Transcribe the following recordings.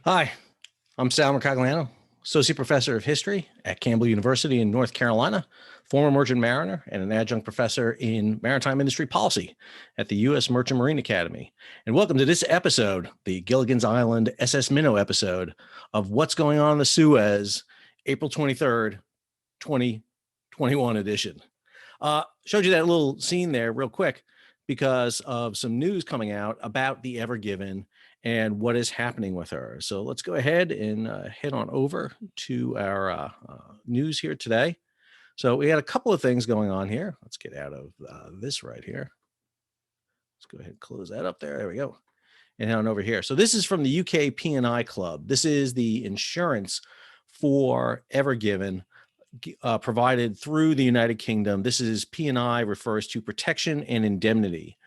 Hi, I'm Sal Mercogliano, Associate Professor of History at Campbell University in North Carolina, former merchant mariner, and an adjunct professor in maritime industry policy at the U.S. Merchant Marine Academy. And welcome to this episode, the Gilligan's Island SS Minnow episode of What's Going On in the Suez, April 23rd, 2021 edition. Showed you that little scene there real quick because of some news coming out about the Ever Given and what is happening with her. So let's go ahead and head on over to our news here today. So we had a couple of things going on here. Let's get out of this right here. Let's go ahead and close that up there. There we go. And head on over here. So this is from the UK P&I Club. This is the insurance for Ever Given provided through the United Kingdom. This is P&I refers to protection and indemnity.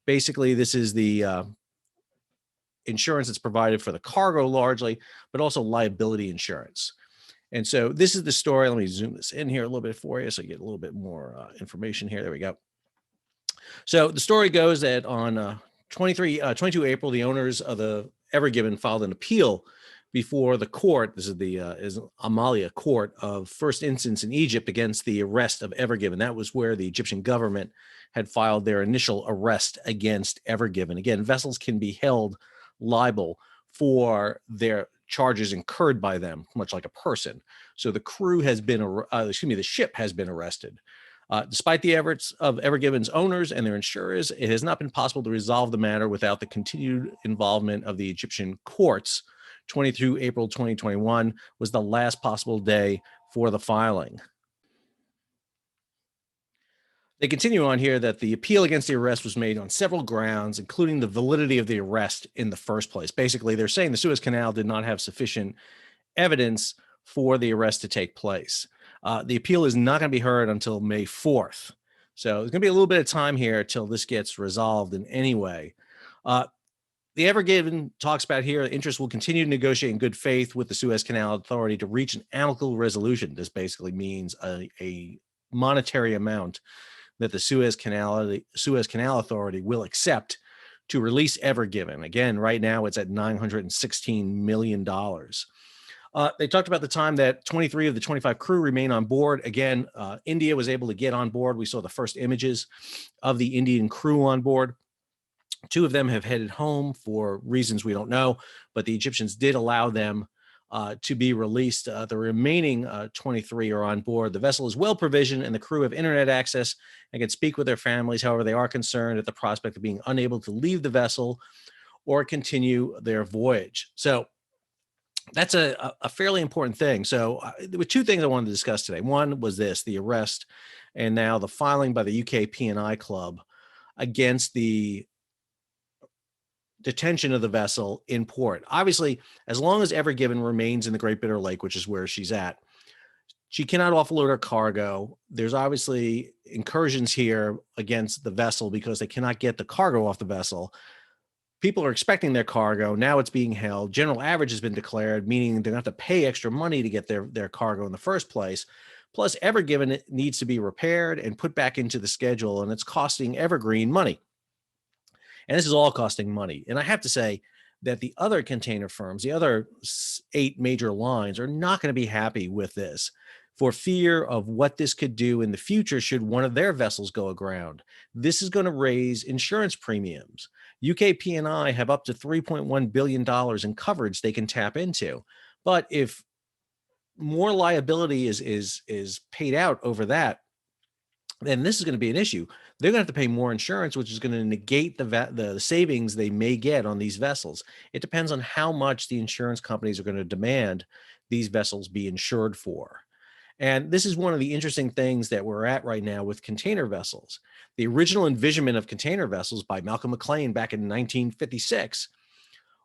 Basically, this is the insurance that's provided for the cargo largely, but also liability insurance. And so this is the story. Let me zoom this in here a little bit for you so you get a little bit more information here. There we go. So the story goes that on 22 April, the owners of the Ever Given filed an appeal before the court. This is the Amalia court of first instance in Egypt against the arrest of Ever Given. That was where the Egyptian government had filed their initial arrest against Ever Given. Again, vessels can be held liable for their charges incurred by them, much like a person. So the crew has been, the ship has been arrested. Despite the efforts of Ever Given's owners and their insurers, it has not been possible to resolve the matter without the continued involvement of the Egyptian courts. 22 April 2021 was the last possible day for the filing. They continue on here that the appeal against the arrest was made on several grounds, including the validity of the arrest in the first place. Basically, they're saying the Suez Canal did not have sufficient evidence for the arrest to take place. The appeal is not going to be heard until May 4th. So there's going to be a little bit of time here till this gets resolved in any way. The Ever Given talks about here, interest will continue to negotiate in good faith with the Suez Canal Authority to reach an amicable resolution. This basically means a monetary amount that the Suez Canal Authority will accept to release Ever Given. Again, right now it's at $916 million. They talked about the time that 23 of the 25 crew remain on board. Again, India was able to get on board. We saw the first images of the Indian crew on board. 2 of them have headed home for reasons we don't know, but the Egyptians did allow them to be released. The remaining 23 are on board. The vessel is well provisioned and the crew have internet access and can speak with their families. However, they are concerned at the prospect of being unable to leave the vessel or continue their voyage. So that's a fairly important thing. So there were 2 things I wanted to discuss today. One was the arrest, and now the filing by the UK P&I Club against the detention of the vessel in port. Obviously, as long as Ever Given remains in the Great Bitter Lake, which is where she's at, she cannot offload her cargo. There's obviously incursions here against the vessel because they cannot get the cargo off the vessel. People are expecting their cargo. Now it's being held. General average has been declared, meaning they're going to have to pay extra money to get their cargo in the first place. Plus, Ever Given needs to be repaired and put back into the schedule, and it's costing Evergreen money. And this is all costing money. And I have to say that the other container firms, the other 8 major lines, are not going to be happy with this for fear of what this could do in the future should one of their vessels go aground. This is going to raise insurance premiums. UK P&I have up to $3.1 billion in coverage they can tap into. But if more liability is paid out over that, then this is going to be an issue. They're going to have to pay more insurance, which is going to negate the savings they may get on these vessels. It depends on how much the insurance companies are going to demand these vessels be insured for. And this is one of the interesting things that we're at right now with container vessels. The original envisionment of container vessels by Malcolm McLean back in 1956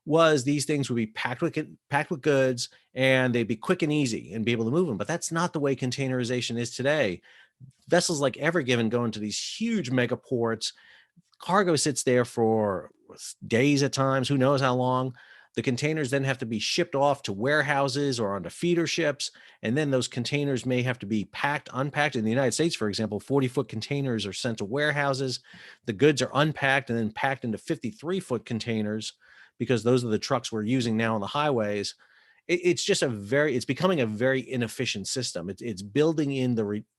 was these things would be packed with goods and they'd be quick and easy and be able to move them. But that's not the way containerization is today. Vessels like Ever Given go into these huge mega ports. Cargo sits there for days at times, who knows how long. The containers then have to be shipped off to warehouses or onto feeder ships. And then those containers may have to be packed, unpacked. In the United States, for example, 40-foot containers are sent to warehouses. The goods are unpacked and then packed into 53-foot containers because those are the trucks we're using now on the highways. It's just it's becoming a very inefficient system. It's building in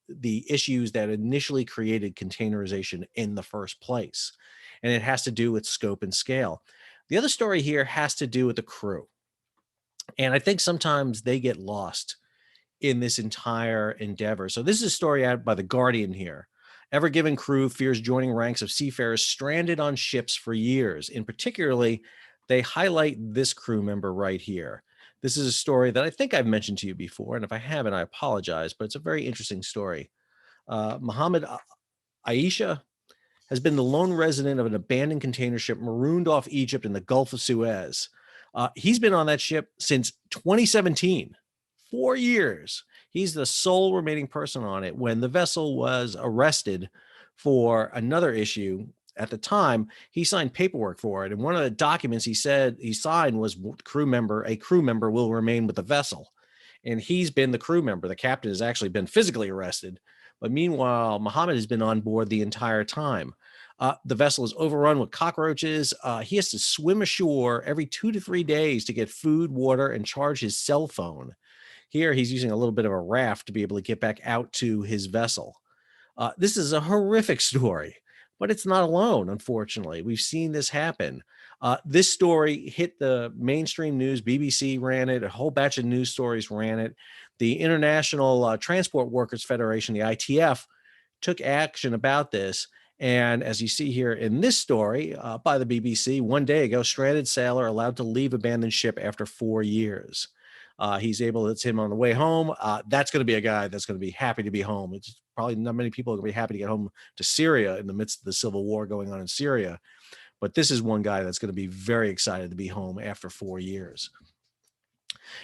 the issues that initially created containerization in the first place. And it has to do with scope and scale. The other story here has to do with the crew. And I think sometimes they get lost in this entire endeavor. So this is a story out by The Guardian here. Ever Given crew fears joining ranks of seafarers stranded on ships for years. In particularly, they highlight this crew member right here. This is a story that I think I've mentioned to you before, and if I haven't, I apologize, but it's a very interesting story. Muhammad Aisha has been the lone resident of an abandoned container ship marooned off Egypt in the Gulf of Suez. He's been on that ship since 2017, 4 years. He's the sole remaining person on it when the vessel was arrested for another issue. At the time, he signed paperwork for it. And one of the documents he said he signed was a crew member will remain with the vessel. And he's been the crew member. The captain has actually been physically arrested. But meanwhile, Muhammad has been on board the entire time. The vessel is overrun with cockroaches. He has to swim ashore every 2 to 3 days to get food, water, and charge his cell phone. Here, he's using a little bit of a raft to be able to get back out to his vessel. This is a horrific story, but it's not alone, unfortunately. We've seen this happen. This story hit the mainstream news. BBC ran it. A whole batch of news stories ran it. The International Transport Workers Federation, the ITF, took action about this. And as you see here in this story by the BBC, one day ago, stranded sailor allowed to leave abandoned ship after 4 years. It's him on the way home. That's going to be a guy that's going to be happy to be home. It's probably not many people are going to be happy to get home to Syria in the midst of the civil war going on in Syria. But this is one guy that's going to be very excited to be home after 4 years.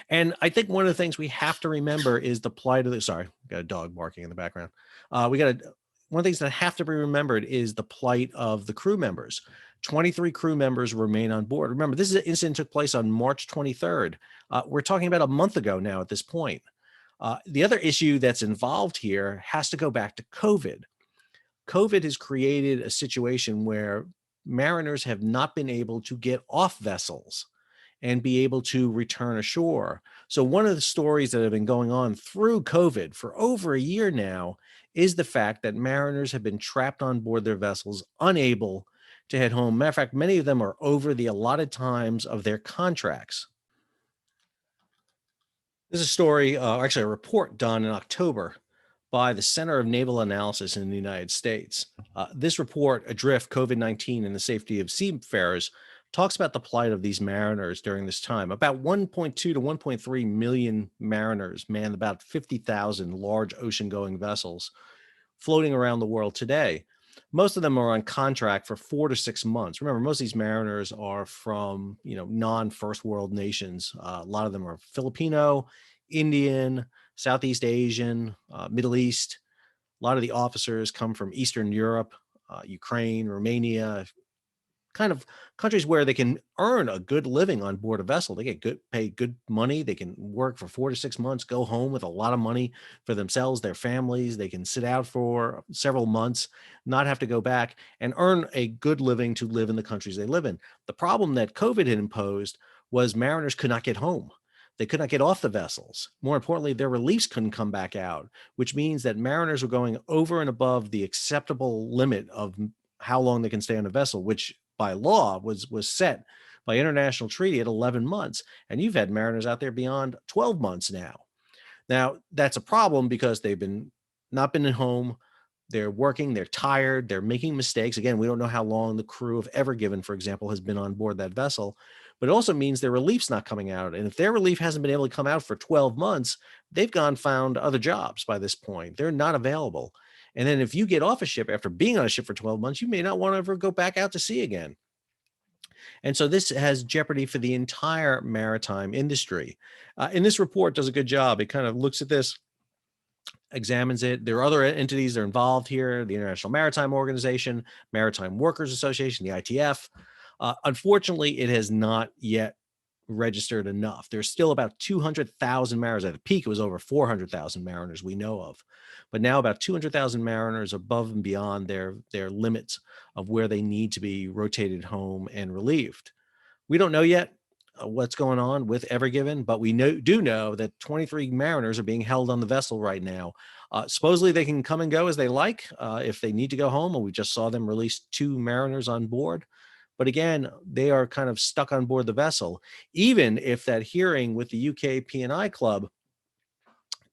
And I think one of the things we have to remember is the plight of the, sorry, got a dog barking in the background. One of the things that have to be remembered is the plight of the crew members. 23 crew members remain on board. Remember, this incident took place on March 23rd. We're talking about a month ago now at this point. The other issue that's involved here has to go back to COVID. COVID has created a situation where mariners have not been able to get off vessels and be able to return ashore. So one of the stories that have been going on through COVID for over a year now is the fact that mariners have been trapped on board their vessels, unable to head home. Matter of fact, many of them are over the allotted times of their contracts. This is a story, actually a report done in October by the Center of Naval Analysis in the United States. This report, ADRIFT, COVID-19 and the Safety of Seafarers, talks about the plight of these mariners during this time. About 1.2 to 1.3 million mariners man about 50,000 large ocean-going vessels floating around the world today. Most of them are on contract for 4 to 6 months. Remember, most of these mariners are from, non-first world nations. A lot of them are Filipino, Indian, Southeast Asian, Middle East. A lot of the officers come from Eastern Europe, Ukraine, Romania, kind of countries where they can earn a good living on board a vessel. They get paid good money. They can work for 4 to 6 months, go home with a lot of money for themselves, their families. They can sit out for several months, not have to go back, and earn a good living to live in the countries they live in. The problem that COVID had imposed was mariners could not get home. They could not get off the vessels. More importantly, their reliefs couldn't come back out, which means that mariners were going over and above the acceptable limit of how long they can stay on a vessel, which by law was set by international treaty at 11 months. And you've had mariners out there beyond 12 months now. Now, that's a problem because they've not been at home. They're working, they're tired, they're making mistakes. Again, we don't know how long the crew of Ever Given, for example, has been on board that vessel, but it also means their relief's not coming out. And if their relief hasn't been able to come out for 12 months, they've found other jobs by this point. They're not available. And then if you get off a ship after being on a ship for 12 months, you may not want to ever go back out to sea again. And so this has jeopardy for the entire maritime industry. And this report does a good job. It kind of looks at this, examines it. There are other entities that are involved here, the International Maritime Organization, Maritime Workers Association, the ITF. Unfortunately, it has not yet registered enough. There's still about 200,000 mariners. At the peak, it was over 400,000 mariners we know of. But now about 200,000 mariners above and beyond their limits of where they need to be rotated home and relieved. We don't know yet what's going on with Ever Given, but we do know that 23 mariners are being held on the vessel right now. Supposedly they can come and go as they like if they need to go home, and we just saw them release 2 mariners on board. But again, they are kind of stuck on board the vessel. Even if that hearing with the UK P&I Club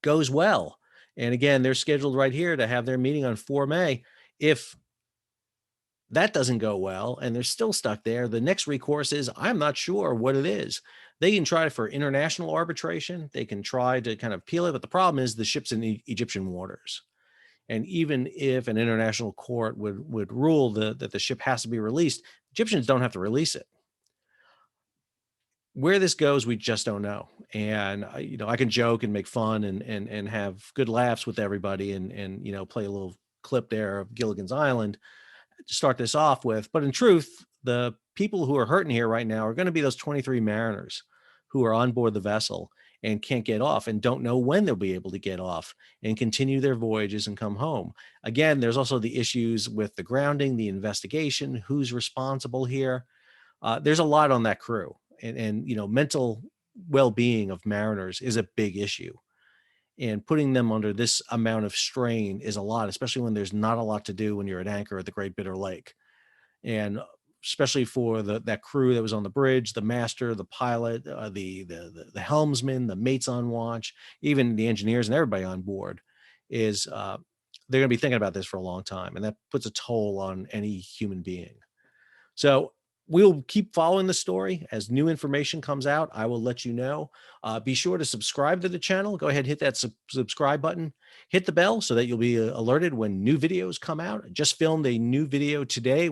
goes well, and again, they're scheduled right here to have their meeting on 4 May. If that doesn't go well and they're still stuck there, the next recourse is, I'm not sure what it is. They can try for international arbitration. They can try to kind of peel it, but the problem is the ship's in Egyptian waters. And even if an international court would rule that the ship has to be released, Egyptians don't have to release it. Where this goes, we just don't know. And I can joke and make fun and have good laughs with everybody and play a little clip there of Gilligan's Island to start this off with. But in truth, the people who are hurting here right now are going to be those 23 mariners who are on board the vessel and can't get off and don't know when they'll be able to get off and continue their voyages and come home. Again, there's also the issues with the grounding, the investigation, who's responsible here. There's a lot on that crew, and mental well-being of mariners is a big issue. And putting them under this amount of strain is a lot, especially when there's not a lot to do when you're at anchor at the Great Bitter Lake. And especially for that crew that was on the bridge, the master, the pilot, the helmsman, the mates on watch, even the engineers and everybody on board is they're going to be thinking about this for a long time. And that puts a toll on any human being. So we'll keep following the story. As new information comes out, I will let you know. Be sure to subscribe to the channel. Go ahead, hit that subscribe button. Hit the bell so that you'll be alerted when new videos come out. I just filmed a new video today.